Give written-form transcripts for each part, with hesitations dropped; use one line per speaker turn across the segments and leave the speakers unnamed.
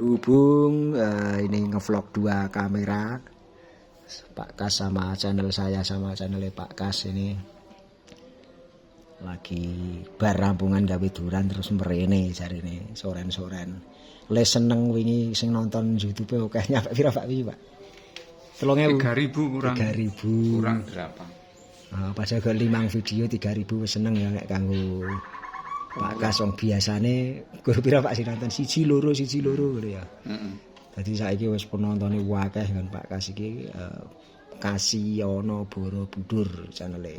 Berhubung ini ngevlog 2 kamera, Pak Kas sama channel saya sama channel Pak Kas ini lagi bar rampungan gawe duran terus mrene jarine soren-soren. Le seneng wingi sing nonton YouTube oke nyampe pira Pak iki, Pak?
3.000 kurang
3.000
kurang 8.
Padahal kok 5 video 3.000 wis seneng ya nek kanggo Pak Kas wong biasane guru pira Pak sing nonton 1 2 ngono ya.
Heeh.
Dadi saiki wis penontone akeh kan Pak Kas iki Kasiono Borobudur channel-e.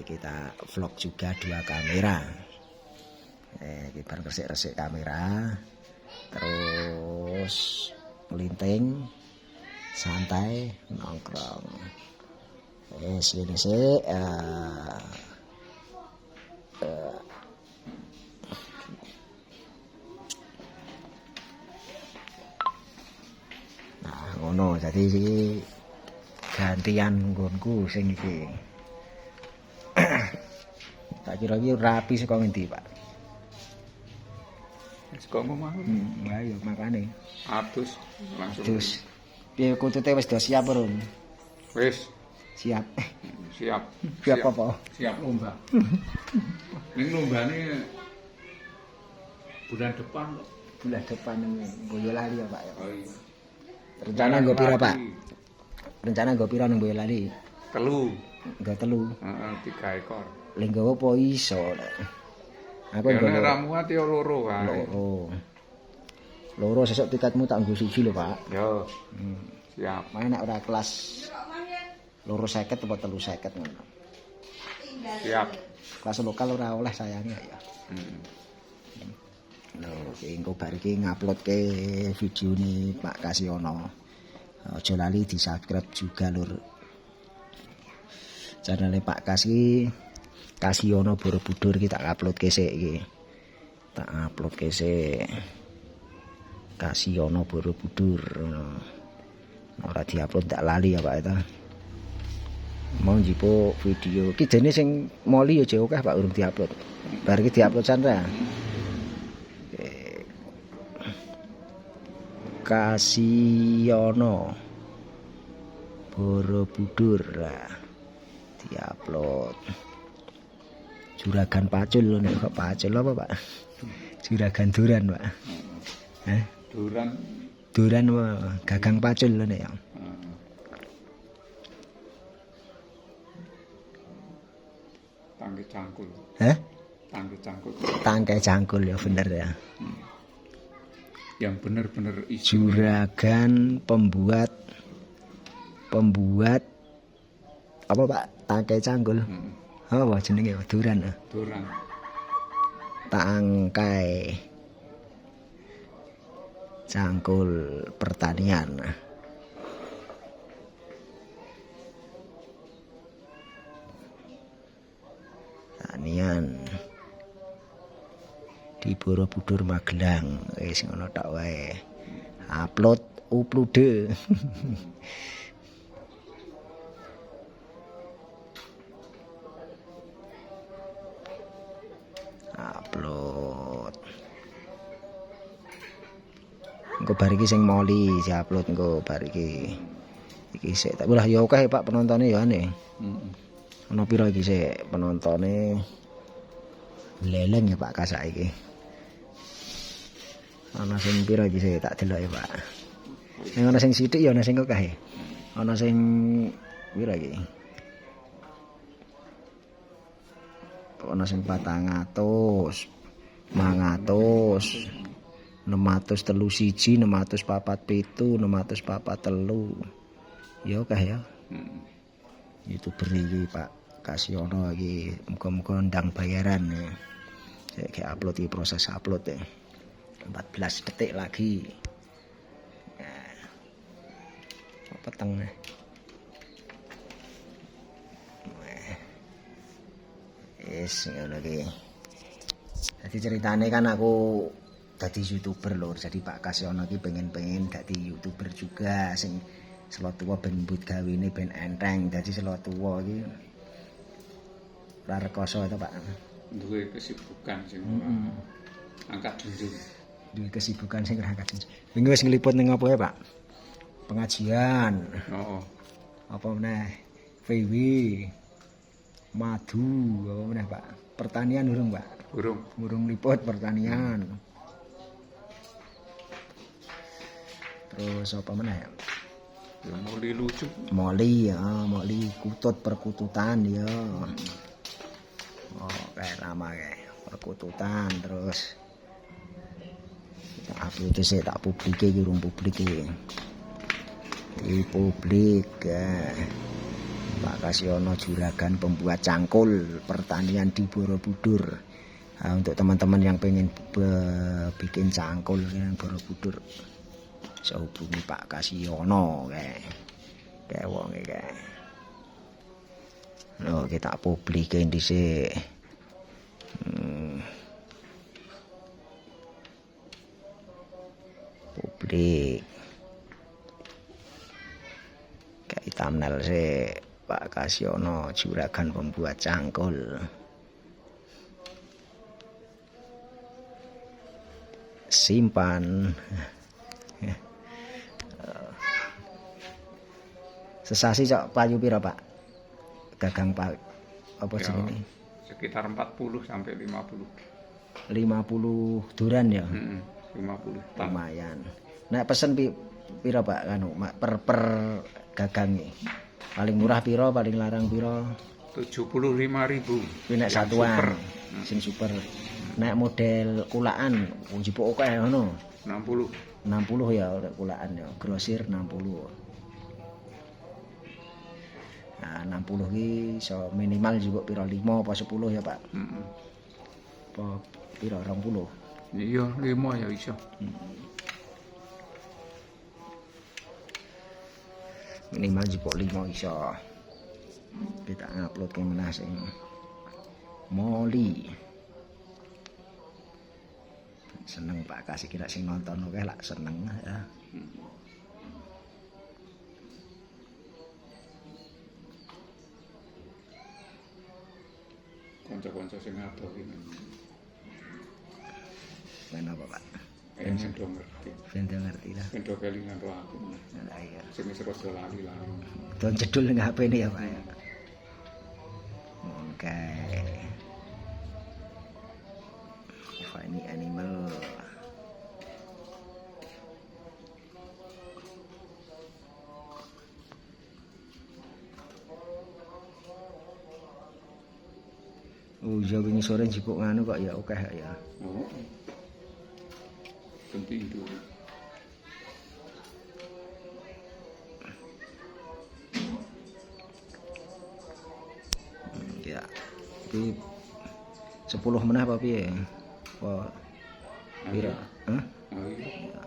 Kita vlog juga 2 kamera. Kita resik-resik kamera. Terus melinting santai nongkrong. Sini sih ngono jadi gantian nggonku sing iki. Tak kira iki rapi saka ngendi, Pak?
Saka omah.
Lah ya makane.
Adus langsung.
Terus piye kutute wis do siap urung?
Wis
Siap.
siap.
Siap apa?
Siap lomba. Ning lombane bulan depan kok.
Bulan depan Boyolali ya, Pak ya.
Oh iya.
Rencana nggo pira, Pak? Rencana nggo pira ning Boyolali?
3.
Nggo 3.
Heeh, 3 ekor.
Lha nggo apa iso? Aku
Ya
nggo
nek ramuat ya loro kae.
Loro sesuk tiketmu tak nggo 1 lho, Pak.
Yo. Siap.
Main nek ora kelas 250 apa 350 ngono.
Siap.
Kelas lokal ora oleh sayangnya ya. Lho, engko bar iki nguploadke video ini Pak Kasiono. Aja lali di-subscribe juga lur. Channel Pak Kas iki Kasiono Borobudur iki tak uploadke sik iki. Tak uploadke sik. Kasiono Borobudur. Ora diupload tak lali ya Pak itu. Mau njipo video iki jene sing moli ya jauh akeh Pak urung diupload. Bar iki diupload sanra. Kasiono Borobudur lah diupload. Juragan Pacul lho nek kok Pacul apa Pak? Juragan Duran Pak. Duran apa? Gagang Pacul lho nek ya.
Tangke cangkul. Tangke cangkul.
Tangke cangkul ya bener ya.
Yang benar-benar
Juragan pembuat apa Pak? Tangke cangkul. Apa jenenge Duran?
Duran.
Tangkai cangkul pertanian. Di Borobudur Magelang wis ngono tok wae. Upload. Upload. Engko bar iki sing moli di-upload engko bar iki. Iki sik tak lah ya akeh Pak penontone ya ane. Ono pira iki sik penontone leleng ya Pak Kas saiki. Ana sing pira iki sik tak delok ya Pak. Ning ana sing sithik ya ana sing akeh. Ana sing pira iki? Ana sing 400, 500, 631, 647, 643. Ya akeh ya. YouTuber iki Pak Kasiono iki muga-muga ndang bayaran ya. Saya upload iki proses upload ya. 14 detik lagi. Peteng. Ngono iki. Dadi ceritane kan aku dadi YouTuber lho. Jadi Pak Kasiono iki pengen dadi YouTuber juga sing selo tuwa ben mbut gawene ben enteng. Dadi selo tuwa iki ora rekoso to Pak.
Duwe kesibukan sing angkat dinding.
duwe kesibukan sing ra kadung. Wingi wis ngliput ning apa ya, Pak? Pengajian.
Oh,
Apa meneh? VW. Madu, apa meneh, Pak? Pertanian urung, Pak?
burung.
Urung liput pertanian. Terus apa meneh?
Ya muli lucu.
Moli, ya, moli kutut perkututan ya. Oh, kayak nama kayak perkututan terus upload sih tak publik iki urung publik iki. Di publik Pak Kasyono Juragan pembuat cangkul pertanian di Borobudur. Nah, untuk teman-teman yang pengen bikin cangkul yang Borobudur bisa hubungi Pak Kasyono kayak wong kayak. Loh, kita publikin dhisik. Publik. Kayak thumbnail sih Pak Kasyono Juragan pembuat cangkul. Simpan. Sesasi cok payu pira, Pak? Gagang Pak apa
Ya,
jenenge?
sekitar 40 sampai 50.
50 duran ya.
50 tan.
Lumayan. Nek pesen pira, Pak? Anu per gagange. Paling murah pira, paling larang pira?
75.000.
Kuwi nek satuan. Sing super. Nek model kulaan njupuk akeh ngono.
60.
60 ya kulaan ya. Grosir 60. Nah, 60 ki iso minimal juga pira 5 apa 10 ya, Pak? Apa pira 20?
Iya, 5 ya iso.
Minimal jupuk 5 iso. Kita upload ke menah sing moli. Seneng Pak kasih kira sing nonton oke lah seneng ya.
Kanca-kanca sing adoh iki.
Men apa, Pak?
Sing do ngerti.
Ben ngerti lah.
Sing do kelingan ro aku.
Lah iya.
Sing wis rada lali-lali.
Don jedul ning HP ini ya, Pak ya. Oke. Funny animal. Oh, iya wingi sore jipuk nganu kok ya akeh ya.
Oh. Penting itu.
Ya. Iki 10 meneh apa piye? Apa pira? Hah?
Oh iya.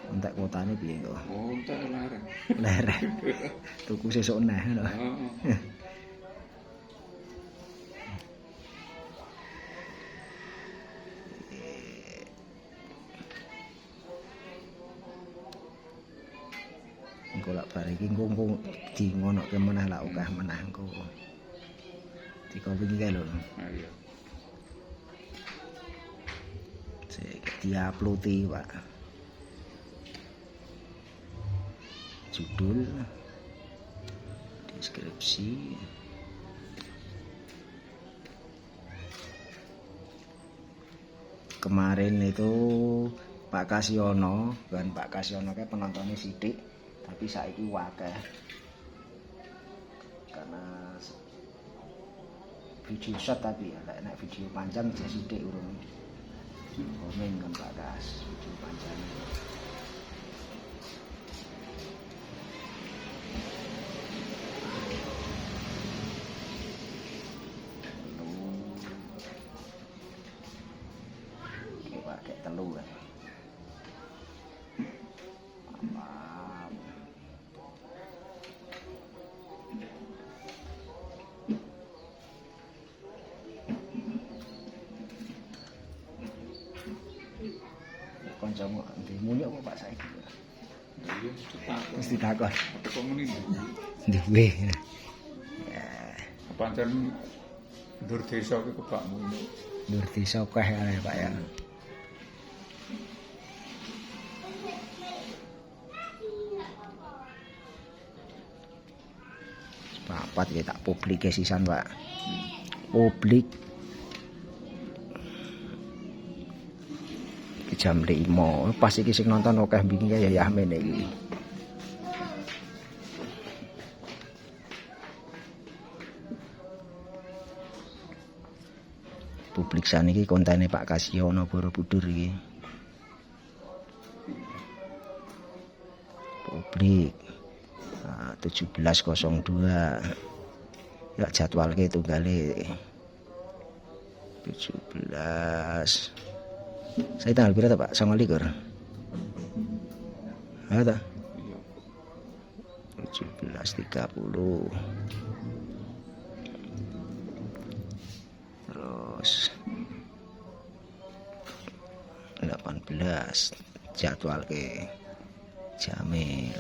Entek kuotane piye kok?
Oh, entar larang.
Lerek. Tuku sesuk neh lho.
Oh.
Engko lak bar iki engko di ngonoke meneh lak akeh meneh engko. Dika wingi kae lho.
Ah iya.
Sik diuploadi, Pak. Judul deskripsi kemarin itu Pak Kasyono kan Pak Kasyono kayak penontonnya sidik tapi saiki wakeh karena video shot tapi ya nek video panjang jadi sidik urung komen kan Pak Kas video panjang pakai telur kan. Mantap. Kancamu ndemu apa Pak saiki?
Iya, cetak.
Mesti takon.
Apa kok ngene?
Duwe.
Pancen ndur desa ki kebakmu.
Nur desa akeh ya Pak ya. rapat ya tak publik sisan Pak. Publik jam 5 pas iki sing nonton akeh bingi ya Yahmen iki. Publik saniki kontene Pak Kasyono Borobudur iki. Publik 17.02 ya jadwal ke tunggale 17 saya tanggal berapa Pak? 29 ada
Iya.
17.30 terus 18 jadwal ke jame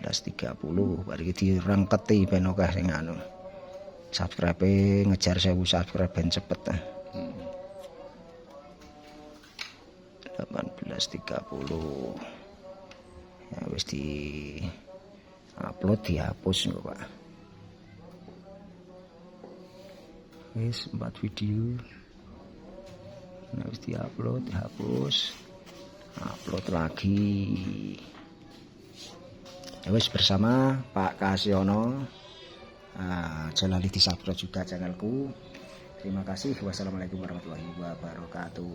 18.30 bari dirangketi ben akeh sing anu subscribe ngejar 1000 subscribe ben cepet 18.30 ya wis di upload dihapus kok Pak wis 4 video nah wis diupload dihapus upload lagi ya wis bersama Pak Kasyono. Jangan lupa di subscribe juga channelku. Terima kasih. Wassalamualaikum warahmatullahi wabarakatuh.